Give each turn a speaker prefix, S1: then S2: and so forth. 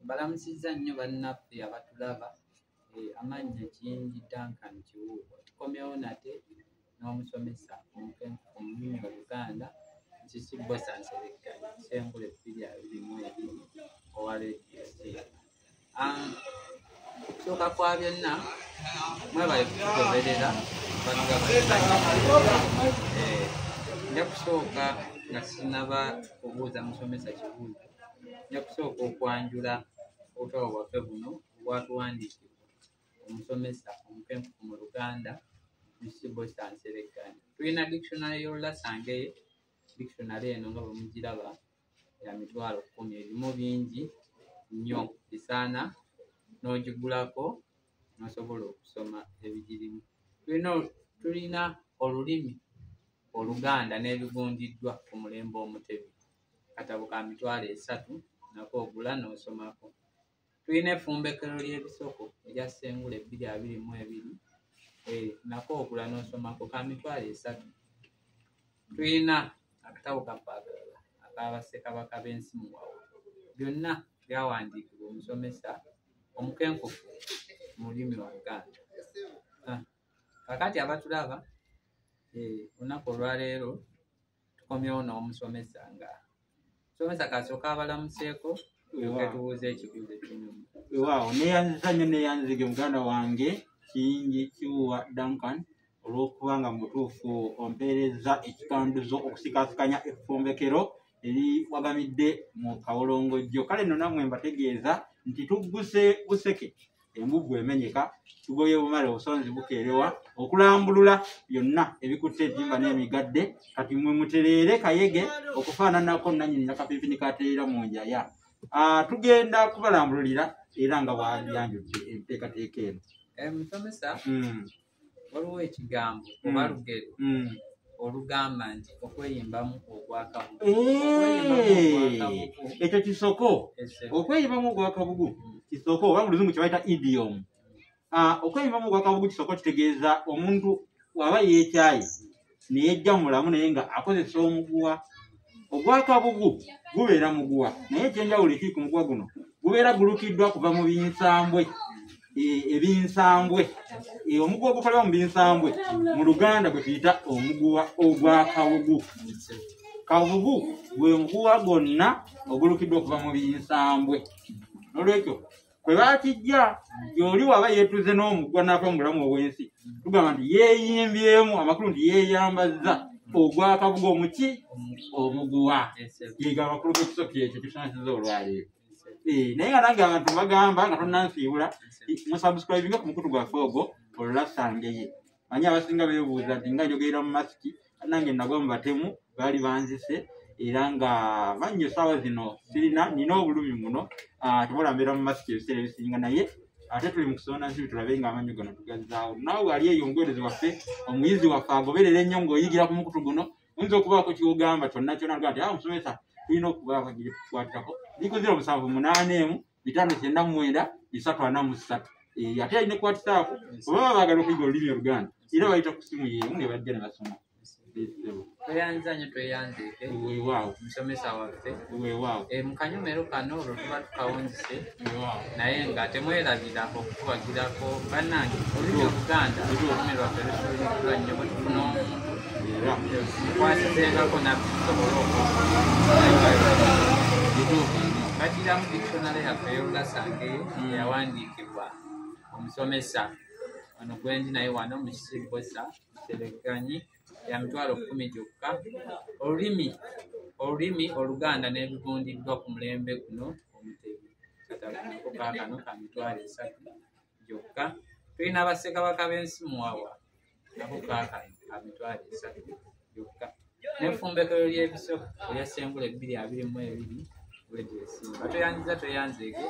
S1: Balamusizza nnyo bannaffe abatulaba. Amannya Kiyingi Duncan Kiwuuwa. Tukomyewo nate n'omusomesa omukenkufu mu lulimi Oluganda Nsibye Nsereka Ssengule 222 owa Radio State. Kusooka kwa byonna mwebale kutugoberera nja kusooka nga sinaba kubuuza musomesa kibuuzo. Nja kusooka okwanjula obutabo bwaffe buno obwatuwandiikibwa omusomesa omukenkufu mu Luganda Nsibye Nsereka. Tulina dictionary y'Olulasangeye. Dictionary eno nga bwe mugiraba ya 10,000 erimu bingi nnyo bisaana n'ogigulako n'osobola okusoma ebigirimu. Tulina olulimi Oluganda n'ebigundiddwa ku mulembe Omutebi, katabo ka 3,000 nako ogula n'osomako. Tulina effumbekero ly'ebisoko erya Ssengule 222 nako ogula n'osomako ka 3,000. Tulina akatabo kapaagalala ak'Abassekabaka b'ensi muwawa. Byonna byawandiikibwa omusomesa omukenkufu mu lulimi Oluganda. Kakati abatulaba olunaku olwaleero tukomyewo n'omusomesa nga musomesa kasooka abalamuseeko tubuuza ekibuuzo ekinyuma.
S2: Waawo neeyanziza nnyo neeyanzige muganda wange Kiyingi Kiwuuwa Duncan olw'okuba nga mu butuufu ompeereza ekikanduzo okusikaasikanya effumbekero eri wagamidde mu kawolongojjo. Kale nno nammwe mbategeeza nti tugguse buseke embubbu emenyeka, tugoye bumale obusonzi bukeerewa okulambulula byonna ebikutte etimba n'emigadde. Kati mwe mutereere kayege okufaananako nannyini nakapiipini katereera mu njaya. Tugenda kubalambululira era nga bw'aliyanjudde enteekateeka eno.
S1: Musomesa waliwo ekigambo oba lugero olugamba nti okweyimbamu ogwakabugu.
S2: Ekyo kisoko. Okweyimbamu ogwakabugu kisoko oba mu Luzungu kye bayita idiom. Okweyimbamu ogwakabugu kisoko kitegeeza omuntu waba yeekyaye ne yejja mu mulamu naye nga akozesa omuguwa. Ogwakabugu gubeera muguwa naye ekyenjawulo ekiri ku muguwa guno gubeera gulukiddwa kuva mu binsambwe. Ebinsambwe omuguwa ogukolebwa mu binsambwe mu Luganda gwe tuyita omuguwa ogwakabugu. Kabugu gwe muguwa gwonna ogulukiddwa okuva mu binsambwe. Nolwekyo kwe bakijja gy'oli waba yeetuze n'omuguwa n'ava mu bulamu obw'ensi tugamba nti yeeyimbyemu amakulu nti yeeyambazza ogwakabugu omuki omuguwa. Yega amakulu g'ekisoko ekyo kisonesiza olwaleero. Naye nga nange abantu bagamba nga tonnansiibula musubscribinga ku mukutu gwaffe ogwo Olulasangeye. Manyi abasinga beebuuza nti nga njogerera mu masiki nange nagwa mu batemu baali banzise era nga bannyo essaawa zino nina obulumi muno tebola mbeera mu masiki ebiseera ebisinga naye ate tuli mu kusonda nsibi tulabe nga amannyo gano tugazzaawo. Naawe bw'ali eyo omugoberezi waffe omuyizi waffe agoberera ennyo ng'oyigira ku mukutu guno oyinza okubaako kyogamba kyonna kyonna nga nti musomesa tulina okubaako gye tukwatirako liko 0788599343. Ate alina ekwatisaako oba baagala okuyiga olulimi Oluganda era bayita ku ssimu yeemu ne bajja ne basoma.
S1: Tweyanza nnyo tweyanzeeke musomesa waffe. Mu kanyomero kano olwo tuba tukawunzise naye nga temwerabira okukubagirako bannange olulimi Oluganda olulimi lwaffe lusuuliddwa nnyo bwe tufuna omuntu mukwasizengako naffe tusobola bakiramu dictionary yaffe ey'Olulasangeye eyawandiikibwa omusomesa ono gwendi naye wano mu Nsibye Nsereka ya 10,000 gyokka. Olulimi Oluganda n'ebigundiddwa ku mulembe guno Omutebi, katabo nako kaakano ka 3,000 gyokka. Tulina Abassekabaka b'ensi muwawa nako kaakano ka 3,000 gyokka. N'effumbekero ly'ebisoko erya Ssengule 222 tweyanziza tweyanzeeke.